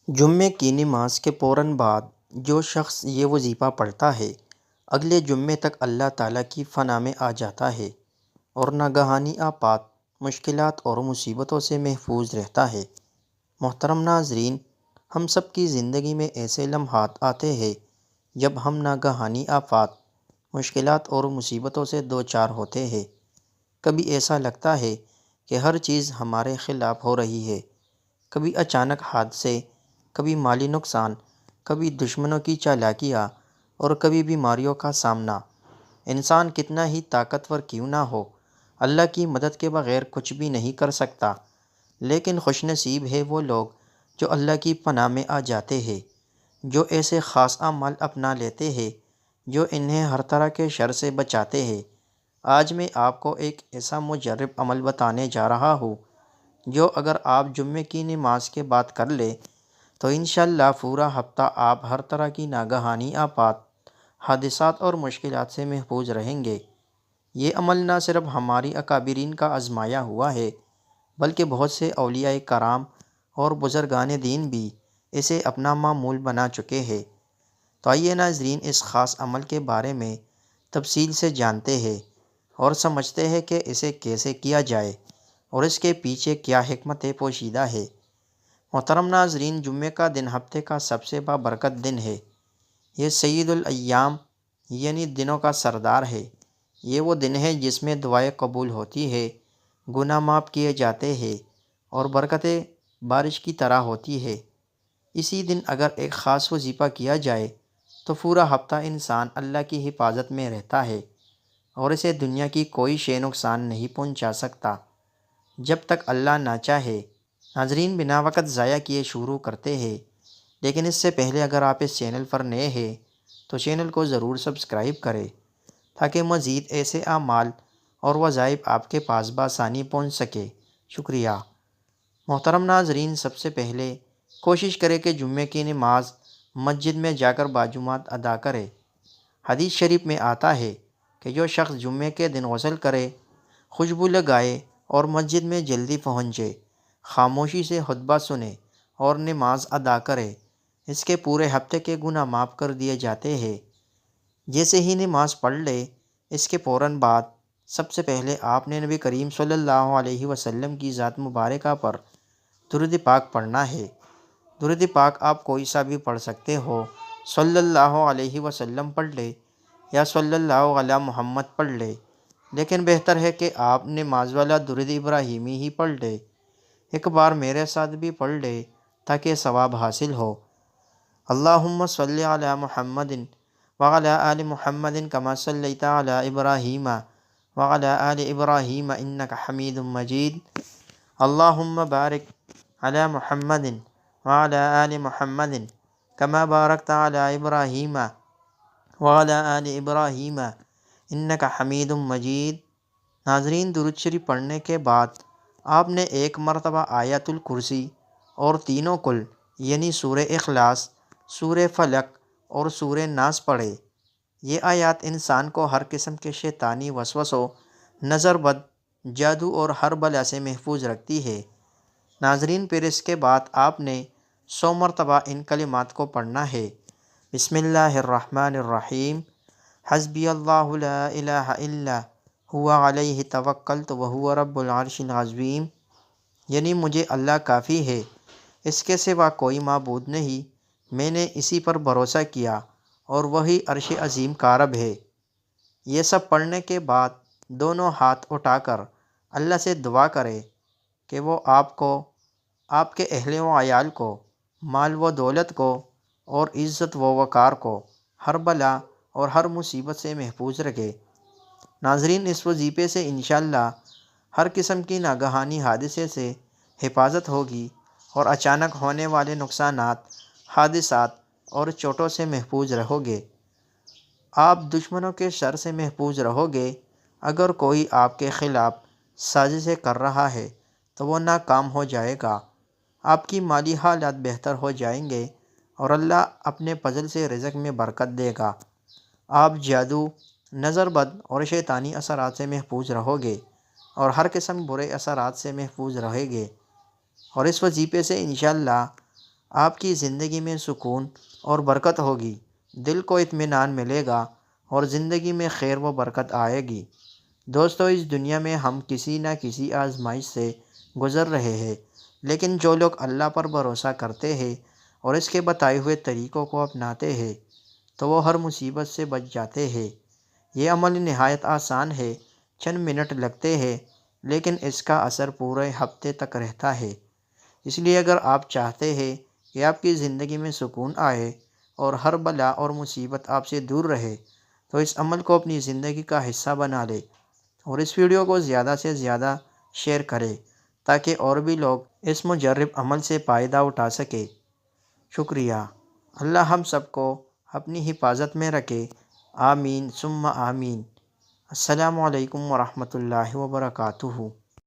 جمعے کی نماز کے فوراً بعد جو شخص یہ وظیفہ پڑھتا ہے اگلے جمعے تک اللہ تعالیٰ کی پناہ میں آ جاتا ہے اور ناگہانی آفات، مشکلات اور مصیبتوں سے محفوظ رہتا ہے۔ محترم ناظرین، ہم سب کی زندگی میں ایسے لمحات آتے ہیں جب ہم ناگہانی آفات، مشکلات اور مصیبتوں سے دوچار ہوتے ہیں۔ کبھی ایسا لگتا ہے کہ ہر چیز ہمارے خلاف ہو رہی ہے، کبھی اچانک حادثے، کبھی مالی نقصان، کبھی دشمنوں کی چالاکیاں اور کبھی بیماریوں کا سامنا۔ انسان کتنا ہی طاقتور کیوں نہ ہو، اللہ کی مدد کے بغیر کچھ بھی نہیں کر سکتا۔ لیکن خوش نصیب ہے وہ لوگ جو اللہ کی پناہ میں آ جاتے ہیں، جو ایسے خاص اعمال اپنا لیتے ہیں جو انہیں ہر طرح کے شر سے بچاتے ہیں۔ آج میں آپ کو ایک ایسا مجرب عمل بتانے جا رہا ہوں جو اگر آپ جمعے کی نماز کے بعد کر لیں تو انشاءاللہ پورا ہفتہ آپ ہر طرح کی ناگہانی آفات، حادثات اور مشکلات سے محفوظ رہیں گے۔ یہ عمل نہ صرف ہماری اکابرین کا آزمایا ہوا ہے بلکہ بہت سے اولیاء کرام اور بزرگان دین بھی اسے اپنا معمول بنا چکے ہیں۔ تو آئیے ناظرین، اس خاص عمل کے بارے میں تفصیل سے جانتے ہیں اور سمجھتے ہیں کہ اسے کیسے کیا جائے اور اس کے پیچھے کیا حکمت پوشیدہ ہے۔ محترم ناظرین، جمعے کا دن ہفتے کا سب سے بابرکت دن ہے۔ یہ سید الایام یعنی دنوں کا سردار ہے۔ یہ وہ دن ہے جس میں دعائیں قبول ہوتی ہے، گناہ معاف کیے جاتے ہیں اور برکتیں بارش کی طرح ہوتی ہے۔ اسی دن اگر ایک خاص وظیفہ کیا جائے تو پورا ہفتہ انسان اللہ کی حفاظت میں رہتا ہے اور اسے دنیا کی کوئی شے نقصان نہیں پہنچا سکتا جب تک اللہ نہ چاہے۔ ناظرین، بنا وقت ضائع کیے شروع کرتے ہیں، لیکن اس سے پہلے اگر آپ اس چینل پر نئے ہیں تو چینل کو ضرور سبسکرائب کریں تاکہ مزید ایسے اعمال اور وظائف آپ کے پاس بآسانی پہنچ سکے۔ شکریہ۔ محترم ناظرین، سب سے پہلے کوشش کریں کہ جمعے کی نماز مسجد میں جا کر باجماعت ادا کرے۔ حدیث شریف میں آتا ہے کہ جو شخص جمعے کے دن غسل کرے، خوشبو لگائے اور مسجد میں جلدی پہنچے، خاموشی سے خطبہ سنے اور نماز ادا کرے، اس کے پورے ہفتے کے گناہ معاف کر دیے جاتے ہیں۔ جیسے ہی نماز پڑھ لے، اس کے فوراً بعد سب سے پہلے آپ نے نبی کریم صلی اللہ علیہ وسلم کی ذات مبارکہ پر درود پاک پڑھنا ہے۔ درود پاک آپ کوئی سا بھی پڑھ سکتے ہو، صلی اللہ علیہ وسلم پڑھ لے یا صلی اللہ علی محمد پڑھ لے، لیکن بہتر ہے کہ آپ نماز والا درود ابراہیمی ہی پڑھ لے۔ ایک بار میرے ساتھ بھی پڑھ لے تاکہ ثواب حاصل ہو۔ اللہم صلی علی محمد وعلی آل محمد کما صلیت علی ابراہیم وعلی آل ابراہیم انک حمید مجید۔ اللہم بارک علی محمد وعلی آل محمد کما بارکت علی ابراہیم وعلی آل ابراہیم انک حمید مجید۔ ناظرین، درود شریف پڑھنے کے بعد آپ نے ایک مرتبہ آیت الکرسی اور تینوں کل یعنی سورہ اخلاص، سورہ فلق اور سورہ ناس پڑھے۔ یہ آیات انسان کو ہر قسم کے شیطانی وسوسوں، نظر بد، جادو اور ہر بلا سے محفوظ رکھتی ہے۔ ناظرین، پھر اس کے بعد آپ نے 100 مرتبہ ان کلمات کو پڑھنا ہے۔ بسم اللہ الرحمن الرحیم، حسبی اللہ لا الہ الا هو علیہ توکلت وہو رب العرش العظیم، یعنی مجھے اللہ کافی ہے، اس کے سوا کوئی معبود نہیں، میں نے اسی پر بھروسہ کیا اور وہی عرش عظیم کا رب ہے۔ یہ سب پڑھنے کے بعد دونوں ہاتھ اٹھا کر اللہ سے دعا کرے کہ وہ آپ کو، آپ کے اہل و عیال کو، مال و دولت کو اور عزت و وقار کو ہر بلا اور ہر مصیبت سے محفوظ رکھے۔ ناظرین، اس وظیفے سے انشاءاللہ ہر قسم کی ناگہانی حادثے سے حفاظت ہوگی اور اچانک ہونے والے نقصانات، حادثات اور چوٹوں سے محفوظ رہو گے۔ آپ دشمنوں کے شر سے محفوظ رہو گے۔ اگر کوئی آپ کے خلاف سازشیں کر رہا ہے تو وہ ناکام ہو جائے گا، آپ کی مالی حالات بہتر ہو جائیں گے اور اللہ اپنے فضل سے رزق میں برکت دے گا۔ آپ جادو، نظر بد اور شیطانی اثرات سے محفوظ رہو گے اور ہر قسم برے اثرات سے محفوظ رہے گے، اور اس وظیفے سے انشاءاللہ آپ کی زندگی میں سکون اور برکت ہوگی، دل کو اطمینان ملے گا اور زندگی میں خیر و برکت آئے گی۔ دوستو، اس دنیا میں ہم کسی نہ کسی آزمائش سے گزر رہے ہیں، لیکن جو لوگ اللہ پر بھروسہ کرتے ہیں اور اس کے بتائے ہوئے طریقوں کو اپناتے ہیں تو وہ ہر مصیبت سے بچ جاتے ہیں۔ یہ عمل نہایت آسان ہے، چند منٹ لگتے ہیں، لیکن اس کا اثر پورے ہفتے تک رہتا ہے۔ اس لیے اگر آپ چاہتے ہیں کہ آپ کی زندگی میں سکون آئے اور ہر بلا اور مصیبت آپ سے دور رہے تو اس عمل کو اپنی زندگی کا حصہ بنا لے اور اس ویڈیو کو زیادہ سے زیادہ شیئر کرے تاکہ اور بھی لوگ اس مجرب عمل سے فائدہ اٹھا سکے۔ شکریہ۔ اللہ ہم سب کو اپنی حفاظت میں رکھے۔ آمین ثم آمین۔ السلام علیکم ورحمۃ اللہ وبرکاتہ۔